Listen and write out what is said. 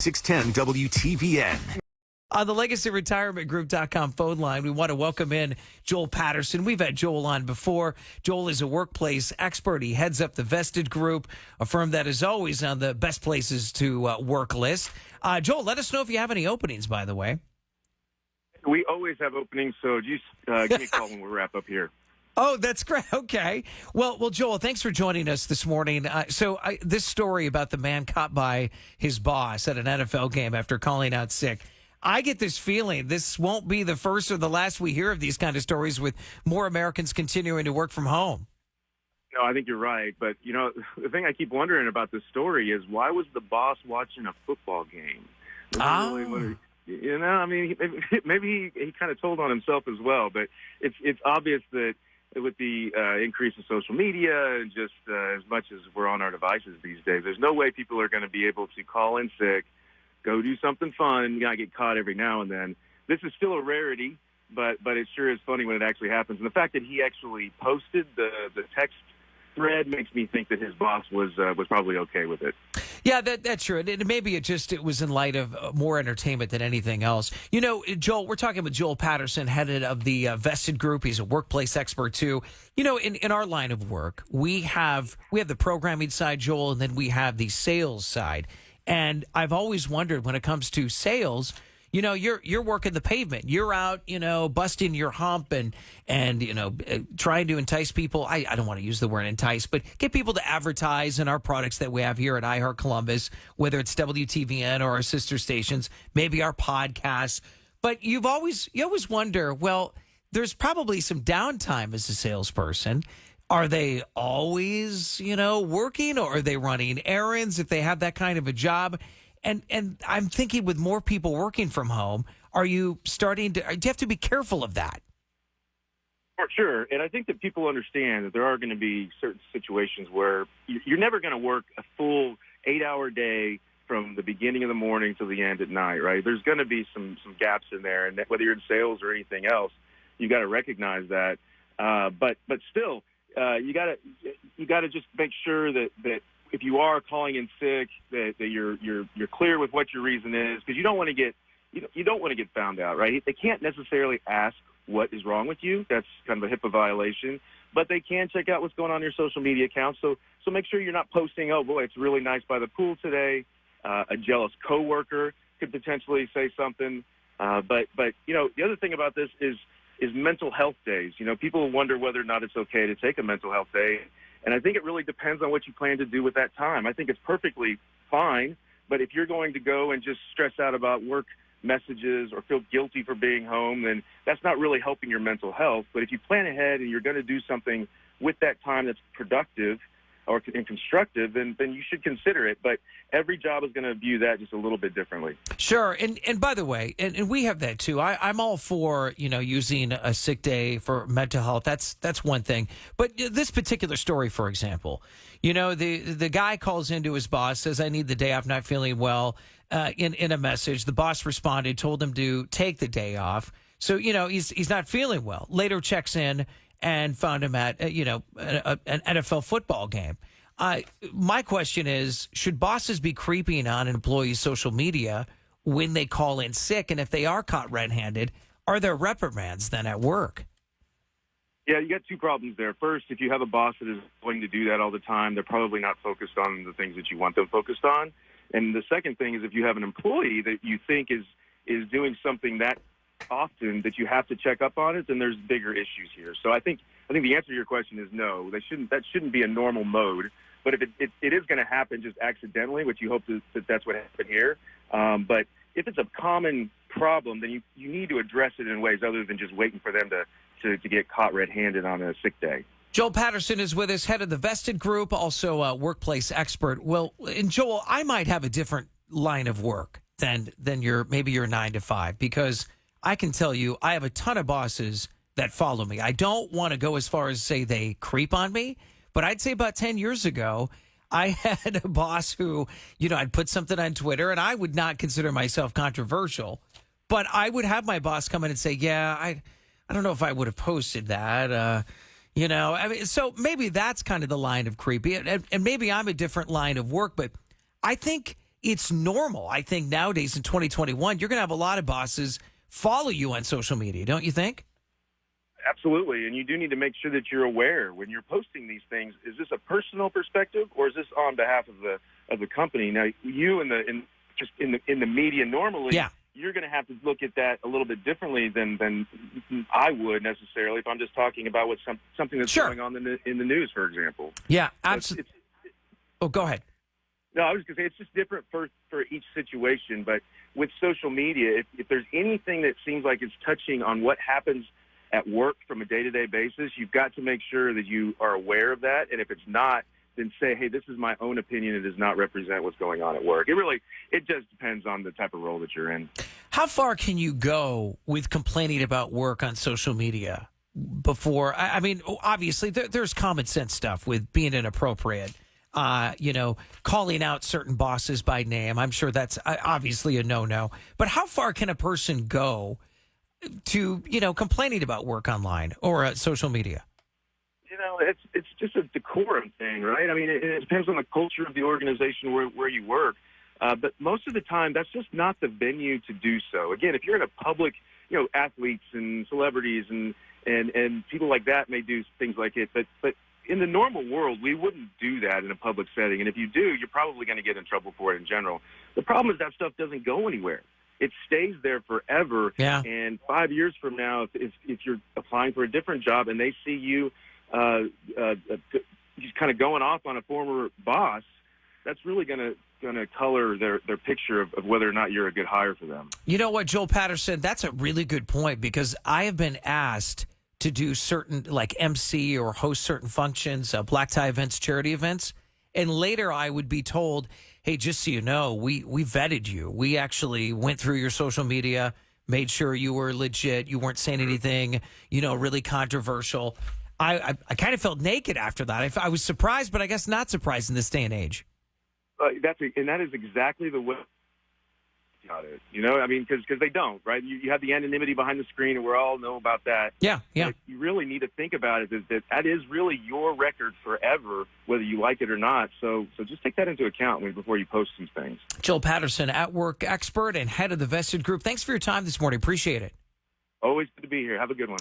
610 WTVN. On the LegacyRetirementGroup.com phone line, we want to welcome in Joel Patterson. We've had Joel on before. Joel is a workplace expert. He heads up the Vested Group, a firm that is always on the best places to work list. Joel, let us know if you have any openings, by the way. We always have openings, so just give me a call when we wrap up here. Oh, that's great. Okay. Well, Joel, thanks for joining us this morning. This story about the man caught by his boss at an NFL game after calling out sick, I get this feeling this won't be the first or the last we hear of these kind of stories with more Americans continuing to work from home. No, I think you're right. But, you know, the thing I keep wondering about this story is why was the boss watching a football game? I mean, maybe he kind of told on himself as well. But it's obvious that with the increase of social media and just as much as we're on our devices these days, there's no way people are going to be able to call in sick, go do something fun. You got to get caught every now and then. This is still a rarity, but it sure is funny when it actually happens. And the fact that he actually posted the text thread makes me think that his boss was probably okay with it. Yeah, that's true. And maybe it was in light of more entertainment than anything else. You know, Joel, we're talking with Joel Patterson, head of the Vested Group. He's a workplace expert, too. You know, in our line of work, we have the programming side, Joel, and then we have the sales side. And I've always wondered when it comes to sales, you know, you're working the pavement. You're out, you know, busting your hump and you know, trying to entice people. I don't want to use the word entice, but get people to advertise in our products that we have here at iHeart Columbus, whether it's WTVN or our sister stations, maybe our podcasts. But you always wonder, well, there's probably some downtime as a salesperson. Are they always, you know, working, or are they running errands if they have that kind of a job? And I'm thinking with more people working from home, do you have to be careful of that? For sure. And I think that people understand that there are going to be certain situations where you're never going to work a full 8-hour day from the beginning of the morning to the end at night, right? There's going to be some gaps in there. And whether you're in sales or anything else, you got to recognize that. But still, you got to just make sure that if you are calling in sick, that you're clear with what your reason is, because you don't want to get found out, right? They can't necessarily ask what is wrong with you. That's kind of a HIPAA violation, but they can check out what's going on in your social media accounts. So make sure you're not posting, oh boy, it's really nice by the pool today. A jealous coworker could potentially say something. But you know, the other thing about this is mental health days. You know, people wonder whether or not it's okay to take a mental health day. And I think it really depends on what you plan to do with that time. I think it's perfectly fine, but if you're going to go and just stress out about work messages or feel guilty for being home, then that's not really helping your mental health. But if you plan ahead and you're going to do something with that time that's productive and constructive, then you should consider it. But every job is going to view that just a little bit differently. Sure. And by the way, and we have that too. I'm all for, you know, using a sick day for mental health. That's one thing. But this particular story, for example, you know, the guy calls into his boss, says, I need the day off, not feeling well, in a message. The boss responded, told him to take the day off. So, you know, he's not feeling well. Later checks in and found him at, an NFL football game. My question is, should bosses be creeping on employees' social media when they call in sick? And if they are caught red-handed, are there reprimands then at work? Yeah, you got two problems there. First, if you have a boss that is willing to do that all the time, they're probably not focused on the things that you want them focused on. And the second thing is, if you have an employee that you think is doing something that often that you have to check up on it, then there's bigger issues here. So I think the answer to your question is no. That shouldn't be a normal mode. But if it is going to happen just accidentally, which you hope that's what happened here. But if it's a common problem, then you need to address it in ways other than just waiting for them to get caught red-handed on a sick day. Joel Patterson is with us, head of the Vested Group, also a workplace expert. Well, and Joel, I might have a different line of work than your 9 to 5, because I can tell you I have a ton of bosses that follow me. I don't want to go as far as say they creep on me, but I'd say about 10 years ago, I had a boss who, you know, I'd put something on Twitter, and I would not consider myself controversial, but I would have my boss come in and say, yeah, I don't know if I would have posted that. You know, I mean, so maybe that's kind of the line of creepy, and maybe I'm a different line of work, but I think it's normal. I think nowadays in 2021, you're going to have a lot of bosses follow you on social media, don't you think? Absolutely, and you do need to make sure that you're aware when you're posting these things. Is this a personal perspective, or is this on behalf of the company? Now, you in the media normally, you're going to have to look at that a little bit differently than I would necessarily if I'm just talking about what's something that's going on in the news, for example. Yeah, absolutely. Oh, go ahead. No, I was going to say it's just different for each situation. But with social media, if there's anything that seems like it's touching on what happens at work from a day-to-day basis, you've got to make sure that you are aware of that. And if it's not, then say, hey, this is my own opinion. It does not represent what's going on at work. It just depends on the type of role that you're in. How far can you go with complaining about work on social media before? I mean, obviously, there's common sense stuff with being inappropriate. Calling out certain bosses by name. I'm sure that's obviously a no-no. But how far can a person go to, complaining about work online or social media? It's just a decorum thing, right? I mean, it depends on the culture of the organization where you work. But most of the time, that's just not the venue to do so. Again, if you're in a public, athletes and celebrities and people like that may do things like it. But in the normal world, we wouldn't do that in a public setting. And if you do, you're probably going to get in trouble for it in general. The problem is that stuff doesn't go anywhere. It stays there forever. Yeah. And 5 years from now, if you're applying for a different job and they see you just kind of going off on a former boss, that's really going to color their picture of whether or not you're a good hire for them. You know what, Joel Patterson, that's a really good point, because I have been asked to do certain, like MC or host certain functions, black tie events, charity events, and later I would be told, hey, just so you know, we vetted you. We actually went through your social media, made sure you were legit, you weren't saying anything, really controversial. I kind of felt naked after that. I was surprised, but I guess not surprised in this day and age. That is exactly the way got it. Because they don't, right? You have the anonymity behind the screen, and we all know about that. Yeah. But you really need to think about it that is really your record forever, whether you like it or not. So just take that into account before you post some things. Joel Patterson, at-work expert and head of the Vested Group. Thanks for your time this morning. Appreciate it. Always good to be here. Have a good one.